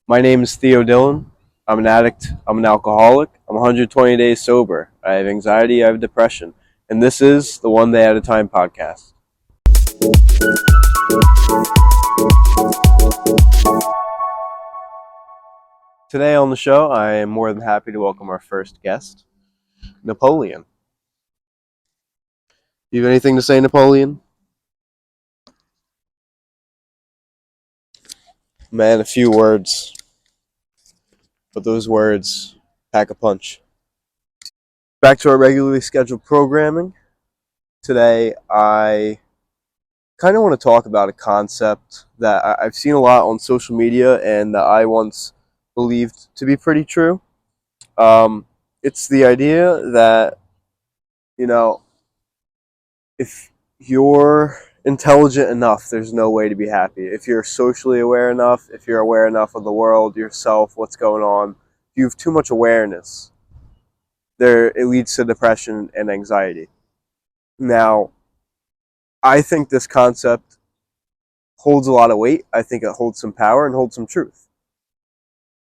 My name is Theo Dillon. I'm an addict. I'm an alcoholic. I'm 120 days sober. I have anxiety. I have depression. And this is the One Day at a Time podcast. Today on the show, I am more than happy to welcome our first guest, Napoleon. You have anything to say, Napoleon? Man, a few words, but those words pack a punch. Back to our regularly scheduled programming. Today, I kind of want to talk about a concept that I've seen a lot on social media and that I once believed to be pretty true. It's the idea that, you know, if you're intelligent enough, there's no way to be happy. If you're socially aware enough, if you're aware enough of the world, yourself, what's going on, if you have too much awareness, it leads to depression and anxiety. Now, I think this concept holds a lot of weight. I think it holds some power and holds some truth.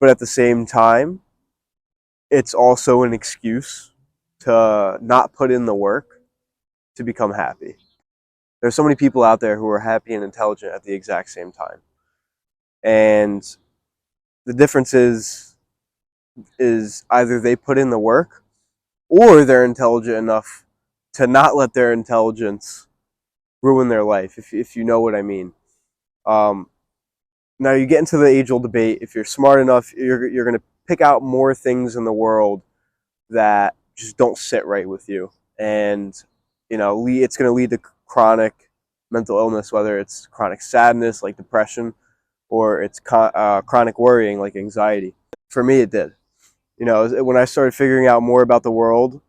But at the same time, it's also an excuse to not put in the work to become happy. There's so many people out there who are happy and intelligent at the exact same time. And the difference is either they put in the work or they're intelligent enough to not let their intelligence ruin their life, if you know what I mean. Um, Now you get into the age-old debate. If you're smart enough, you're going to pick out more things in the world that just don't sit right with you, and it's going to lead to chronic mental illness, whether it's chronic sadness like depression, or it's chronic worrying like anxiety. For me, it did. When I started figuring out more about the world,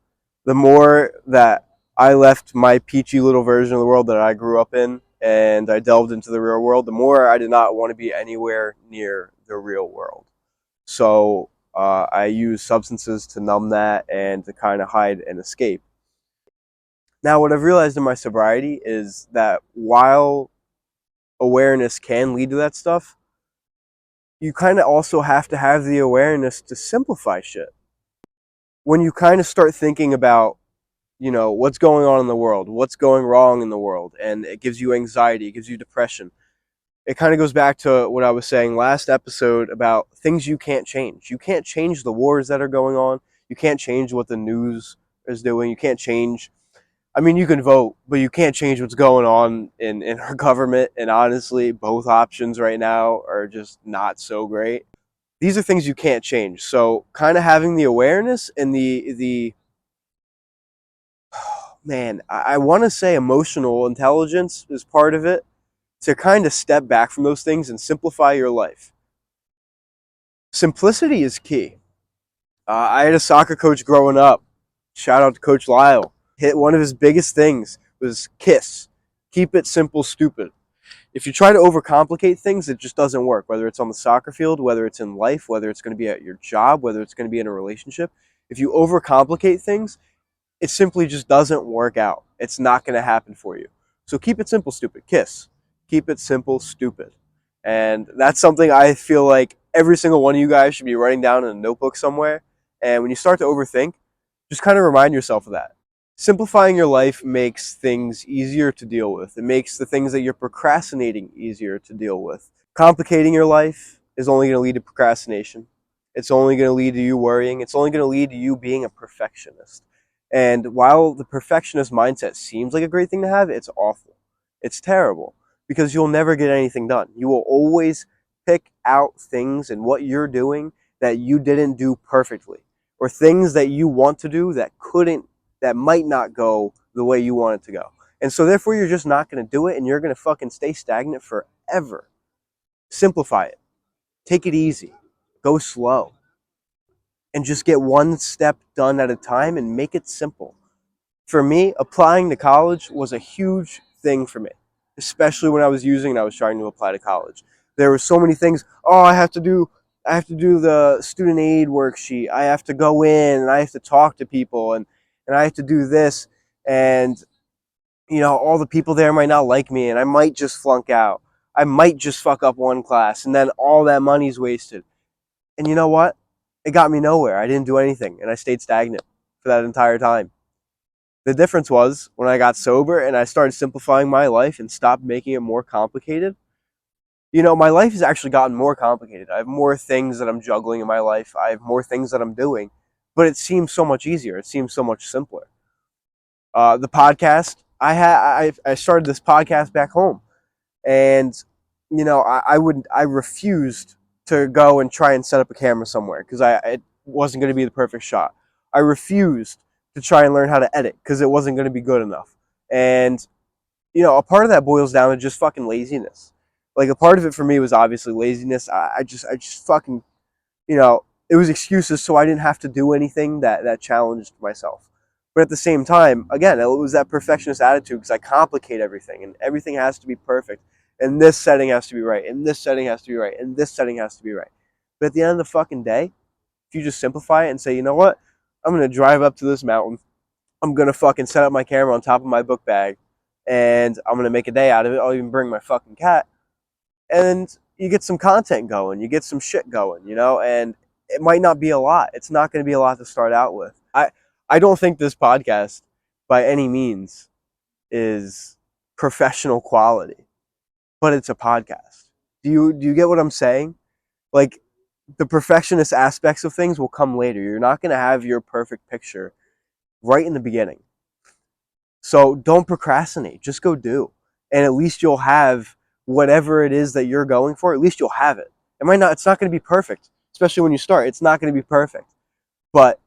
the more that I left my peachy little version of the world that I grew up in and I delved into the real world, the more I did not want to be anywhere near the real world. So I use substances to numb that and to kind of hide and escape. Now, what I've realized in my sobriety is that while awareness can lead to that stuff, you kind of also have to have the awareness to simplify shit. When you kind of start thinking about what's going on in the world, what's going wrong in the world, and it gives you anxiety, it gives you depression. It kind of goes back to what I was saying last episode about things you can't change. You can't change the wars that are going on. You can't change what the news is doing. You can't change, I mean, you can vote, but you can't change what's going on in our government. And honestly, both options right now are just not so great. These are things you can't change. So kind of having the awareness and the man, I want to say emotional intelligence is part of it, to kind of step back from those things and simplify your life. Simplicity is key. I had a soccer coach growing up. Shout out to Coach Lyle. One of his biggest things was KISS. Keep it simple, stupid. If you try to overcomplicate things, it just doesn't work. Whether it's on the soccer field, whether it's in life, whether it's going to be at your job, whether it's going to be in a relationship. If you overcomplicate things, it simply just doesn't work out. It's not going to happen for you. So keep it simple, stupid. KISS. Keep it simple, stupid. And that's something I feel like every single one of you guys should be writing down in a notebook somewhere. And when you start to overthink, just kind of remind yourself of that. Simplifying your life makes things easier to deal with. It makes the things that you're procrastinating easier to deal with. Complicating your life is only going to lead to procrastination. It's only going to lead to you worrying. It's only going to lead to you being a perfectionist. And while the perfectionist mindset seems like a great thing to have, it's awful. It's terrible because you'll never get anything done. You will always pick out things in what you're doing that you didn't do perfectly, or things that you want to do that might not go the way you want it to go. And so therefore you're just not going to do it, and you're going to fucking stay stagnant forever. Simplify it. Take it easy. Go slow. And just get one step done at a time and make it simple. For me, applying to college was a huge thing for me, especially when I was trying to apply to college. There were so many things. Oh, I have to do the student aid worksheet. I have to go in and I have to talk to people, and I have to do this, and all the people there might not like me and I might just flunk out. I might just fuck up one class and then all that money's wasted. And you know what? It got me nowhere. I didn't do anything and I stayed stagnant for that entire time. The difference was when I got sober and I started simplifying my life and stopped making it more complicated. My life has actually gotten more complicated. I have more things that I'm juggling in my life. I have more things that I'm doing, but it seems so much easier. It seems so much simpler. The podcast, I started this podcast back home, and I refused to go and try and set up a camera somewhere because it wasn't going to be the perfect shot. I refused to try and learn how to edit because it wasn't going to be good enough. And a part of that boils down to just fucking laziness. Like a part of it for me was obviously laziness. I just fucking, it was excuses so I didn't have to do anything that challenged myself. But at the same time, again, it was that perfectionist attitude because I complicate everything and everything has to be perfect. And this setting has to be right. And this setting has to be right. And this setting has to be right. But at the end of the fucking day, if you just simplify it and say, you know what? I'm going to drive up to this mountain. I'm going to fucking set up my camera on top of my book bag and I'm going to make a day out of it. I'll even bring my fucking cat. And you get some content going. You get some shit going, and it might not be a lot. It's not going to be a lot to start out with. I don't think this podcast by any means is professional quality, but it's a podcast. Do you get what I'm saying? Like the perfectionist aspects of things will come later. You're not going to have your perfect picture right in the beginning. So don't procrastinate. Just go do. And at least you'll have whatever it is that you're going for. At least you'll have it. It's not going to be perfect, especially when you start. It's not going to be perfect, but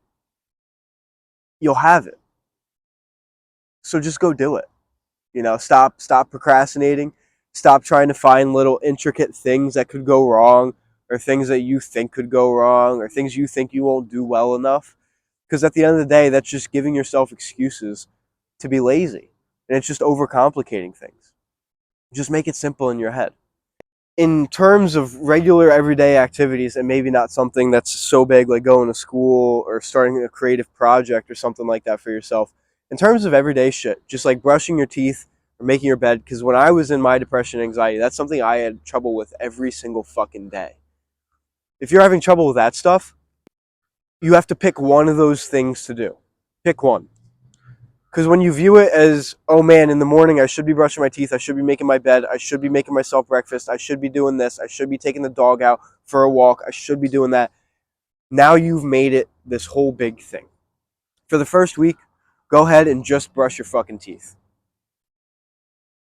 you'll have it. So just go do it. Stop procrastinating. Stop trying to find little intricate things that could go wrong or things that you think could go wrong or things you think you won't do well enough. Because at the end of the day, that's just giving yourself excuses to be lazy. And it's just overcomplicating things. Just make it simple in your head. In terms of regular everyday activities, and maybe not something that's so big like going to school or starting a creative project or something like that for yourself, in terms of everyday shit, just like brushing your teeth or making your bed, because when I was in my depression and anxiety, that's something I had trouble with every single fucking day. If you're having trouble with that stuff, you have to pick one of those things to do. Pick one. Because when you view it as, oh man, in the morning I should be brushing my teeth, I should be making my bed, I should be making myself breakfast, I should be doing this, I should be taking the dog out for a walk, I should be doing that. Now you've made it this whole big thing. For the first week, go ahead and just brush your fucking teeth.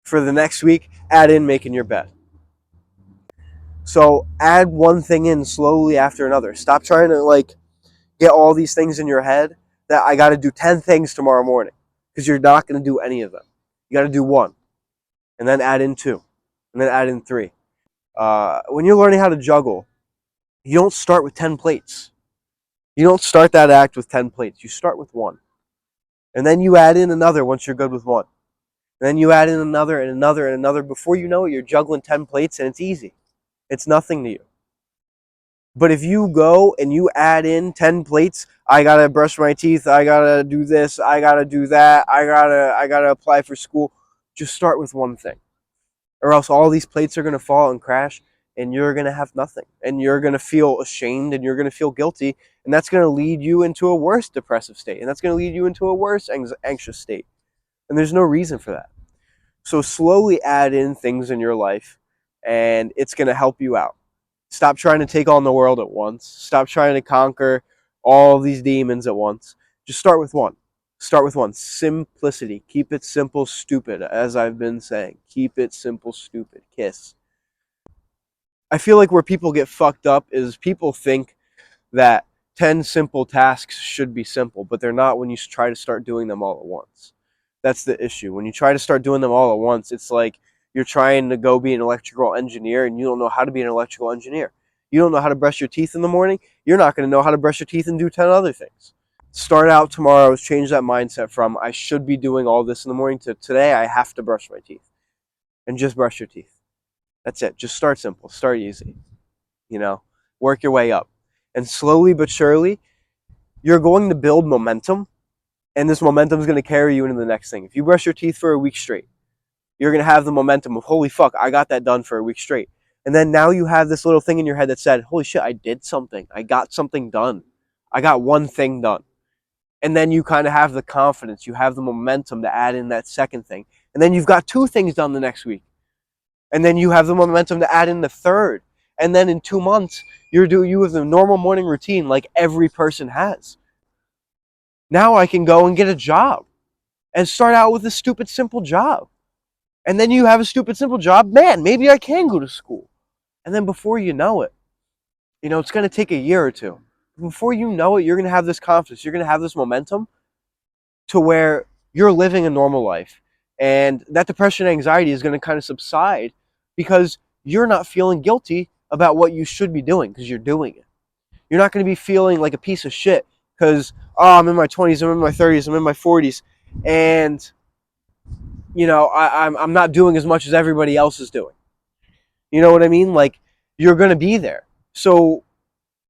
For the next week, add in making your bed. So add one thing in slowly after another. Stop trying to get all these things in your head that I got to do 10 things tomorrow morning. Because you're not going to do any of them. You got to do one, and then add in two, and then add in three. When you're learning how to juggle, you don't start with 10 plates. You don't start that act with 10 plates. You start with one, and then you add in another once you're good with one. And then you add in another and another and another. Before you know it, you're juggling 10 plates, and it's easy. It's nothing to you. But if you go and you add in 10 plates, I gotta brush my teeth, I gotta do this, I gotta do that, I gotta apply for school. Just start with one thing. Or else all these plates are gonna fall and crash and you're gonna have nothing. And you're gonna feel ashamed and you're gonna feel guilty. And that's gonna lead you into a worse depressive state. And that's gonna lead you into a worse anxious state. And there's no reason for that. So slowly add in things in your life and it's gonna help you out. Stop trying to take on the world at once. Stop trying to conquer all these demons at once. Just start with one. Start with one. Simplicity. Keep it simple, stupid, as I've been saying. Keep it simple, stupid. KISS. I feel like where people get fucked up is people think that 10 simple tasks should be simple, but they're not when you try to start doing them all at once. That's the issue. When you try to start doing them all at once, it's like you're trying to go be an electrical engineer and you don't know how to be an electrical engineer. You don't know how to brush your teeth in the morning. You're not going to know how to brush your teeth and do 10 other things. Start out tomorrow, change that mindset from I should be doing all this in the morning to today I have to brush my teeth. And just brush your teeth. That's it. Just start simple. Start easy. Work your way up. And slowly but surely, you're going to build momentum. And this momentum is going to carry you into the next thing. If you brush your teeth for a week straight, You're going to have the momentum of, holy fuck, I got that done for a week straight. And then now you have this little thing in your head that said, holy shit, I did something. I got something done. I got one thing done. And then you kind of have the confidence, you have the momentum to add in that second thing. And then you've got two things done the next week. And then you have the momentum to add in the third. And then in 2 months, you have the normal morning routine like every person has. Now I can go and get a job and start out with a stupid simple job. And then you have a stupid simple job, man, maybe I can go to school. And then before you know it, it's going to take a year or two. Before you know it, you're going to have this confidence. You're going to have this momentum to where you're living a normal life. And that depression and anxiety is going to kind of subside because you're not feeling guilty about what you should be doing because you're doing it. You're not going to be feeling like a piece of shit because, oh, I'm in my 20s, I'm in my 30s, I'm in my 40s, and, I'm not doing as much as everybody else is doing. You know what I mean? Like, you're going to be there. So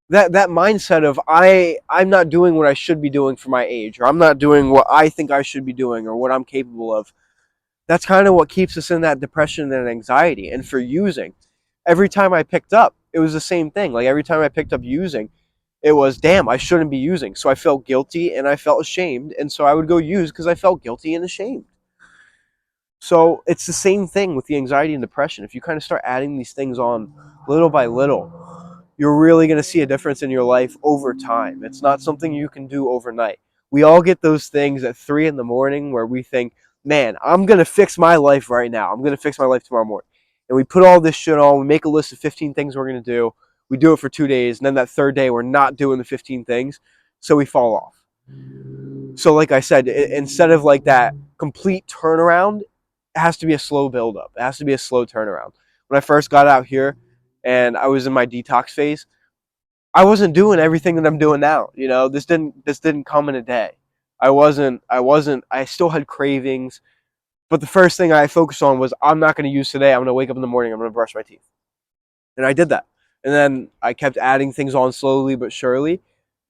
that mindset of I'm not doing what I should be doing for my age, or I'm not doing what I think I should be doing, or what I'm capable of, that's kind of what keeps us in that depression and anxiety. And for using, every time I picked up, it was the same thing. Like every time I picked up using, it was, damn, I shouldn't be using. So I felt guilty and I felt ashamed. And so I would go use because I felt guilty and ashamed. So it's the same thing with the anxiety and depression. If you kind of start adding these things on little by little, you're really going to see a difference in your life over time. It's not something you can do overnight. We all get those things at 3 in the morning where we think, man, I'm going to fix my life right now. I'm going to fix my life tomorrow morning. And we put all this shit on. We make a list of 15 things we're going to do. We do it for 2 days. And then that third day, we're not doing the 15 things. So we fall off. So like I said, instead of like that complete turnaround, it has to be a slow build-up. It has to be a slow turnaround. When I first got out here and I was in my detox phase, I wasn't doing everything that I'm doing now. This didn't come in a day. I still had cravings, but the first thing I focused on was, I'm not going to use today. I'm going to wake up in the morning, I'm going to brush my teeth. And I did that. And then I kept adding things on slowly but surely.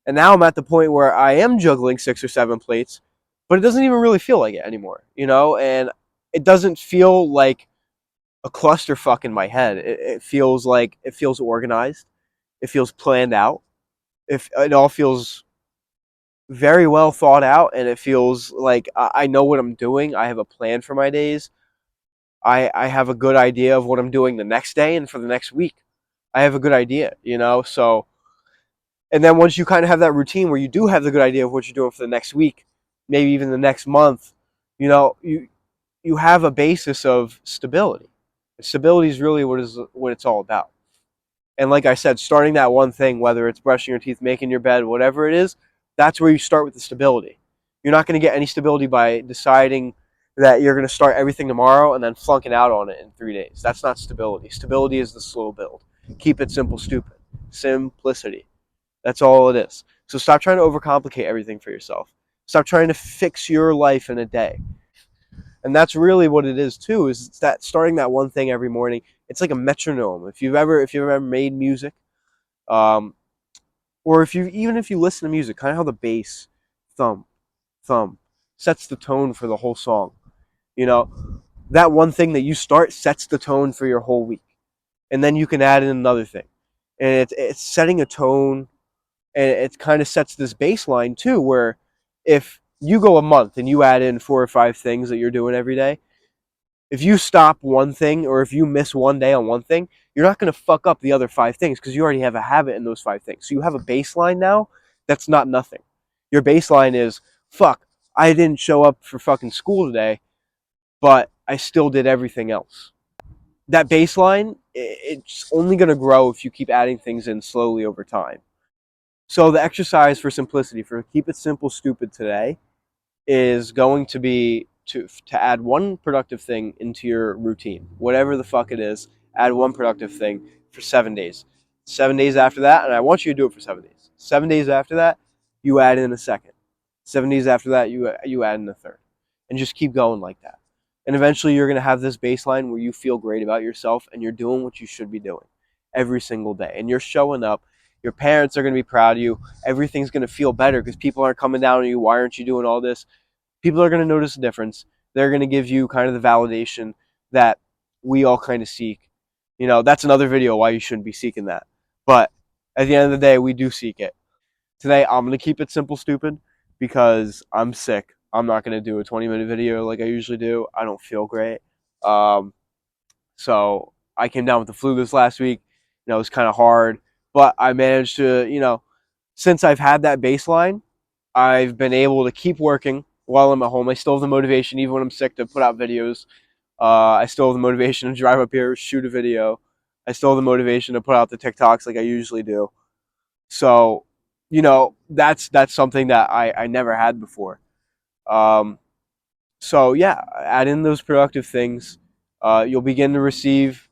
And now I'm at the point where I am juggling 6 or 7 plates, but it doesn't even really feel like it anymore, and it doesn't feel like a clusterfuck in my head. It feels organized. It feels planned out. If it all feels very well thought out, and it feels like I know what I'm doing. I have a plan for my days. I have a good idea of what I'm doing the next day and for the next week. I have a good idea, so, and then once you kind of have that routine where you do have the good idea of what you're doing for the next week, maybe even the next month, you have a basis of stability. Stability is really what it's all about. And like I said, starting that one thing, whether it's brushing your teeth, making your bed, whatever it is, that's where you start with the stability. You're not going to get any stability by deciding that you're going to start everything tomorrow and then flunking out on it in 3 days. That's not stability. Stability is the slow build. Keep it simple, stupid. Simplicity. That's all it is. So stop trying to overcomplicate everything for yourself. Stop trying to fix your life in a day. And that's really what it is too, is it's that starting that one thing every morning. It's like a metronome. If you've ever made music, or if you listen to music, kind of how the bass, thump, thump, sets the tone for the whole song. That one thing that you start sets the tone for your whole week. And then you can add in another thing. And it's setting a tone, and it kind of sets this baseline too, where if you go a month and you add in 4 or 5 things that you're doing every day, if you stop one thing or if you miss one day on one thing, you're not going to fuck up the other 5 things because you already have a habit in those 5 things. So you have a baseline now that's not nothing. Your baseline is, fuck, I didn't show up for fucking school today, but I still did everything else. That baseline, it's only going to grow if you keep adding things in slowly over time. So the exercise for simplicity, for keep it simple, stupid today, is going to be to add one productive thing into your routine. Whatever the fuck it is, add one productive thing for 7 days. 7 days after that, and I want you to do it for 7 days. 7 days after that, you add in a second. 7 days after that, you add in a third. And just keep going like that. And eventually you're going to have this baseline where you feel great about yourself and you're doing what you should be doing every single day. And you're showing up. Your parents are going to be proud of you. Everything's going to feel better because people aren't coming down on you. Why aren't you doing all this? People are going to notice a difference. They're going to give you kind of the validation that we all kind of seek. You know, that's another video why you shouldn't be seeking that. But at the end of the day, we do seek it. Today, I'm going to keep it simple, stupid, because I'm sick. I'm not going to do a 20-minute video like I usually do. I don't feel great. So I came down with the flu this last week. You know, it was kind of hard, but I managed to, since I've had that baseline, I've been able to keep working while I'm at home. I still have the motivation, even when I'm sick, to put out videos. I still have the motivation to drive up here, shoot a video. I still have the motivation to put out the TikToks like I usually do. So, that's something that I never had before. Um, so yeah, add in those productive things. You'll begin to receive,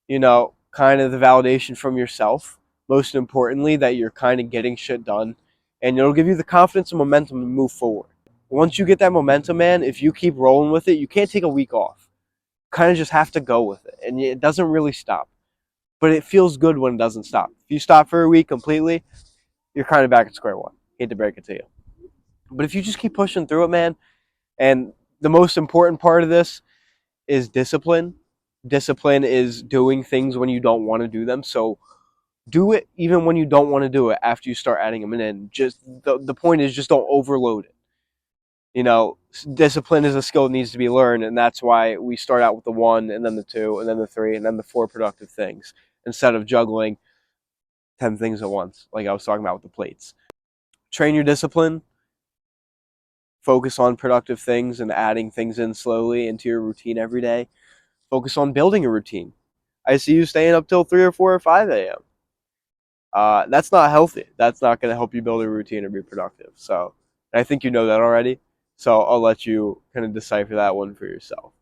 kind of the validation from yourself. Most importantly, that you're kind of getting shit done, and it'll give you the confidence and momentum to move forward. Once you get that momentum, man, if you keep rolling with it, you can't take a week off. Kind of just have to go with it, and it doesn't really stop. But it feels good when it doesn't stop. If you stop for a week completely, you're kind of back at square one. Hate to break it to you. But if you just keep pushing through it, man, and the most important part of this is discipline. Discipline is doing things when you don't want to do them. So do it even when you don't want to do it after you start adding them in. Just the point is just don't overload it. You know, discipline is a skill that needs to be learned, and that's why we start out with the one, and then the two, and then the three, and then the four productive things instead of juggling 10 things at once, like I was talking about with the plates. Train your discipline, focus on productive things and adding things in slowly into your routine every day. Focus on building a routine. I see you staying up till 3 or 4 or 5 a.m. That's not healthy. That's not going to help you build a routine or be productive. So, I think you know that already. So I'll let you kind of decipher that one for yourself.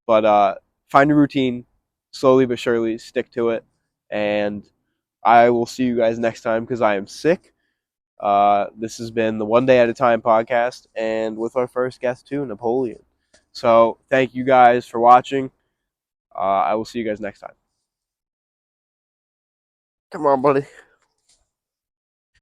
But find a routine, slowly but surely, stick to it, and I will see you guys next time because I am sick. This has been the One Day at a Time podcast, and with our first guest too, Napoleon. So thank you guys for watching. I will see you guys next time. Come on, buddy.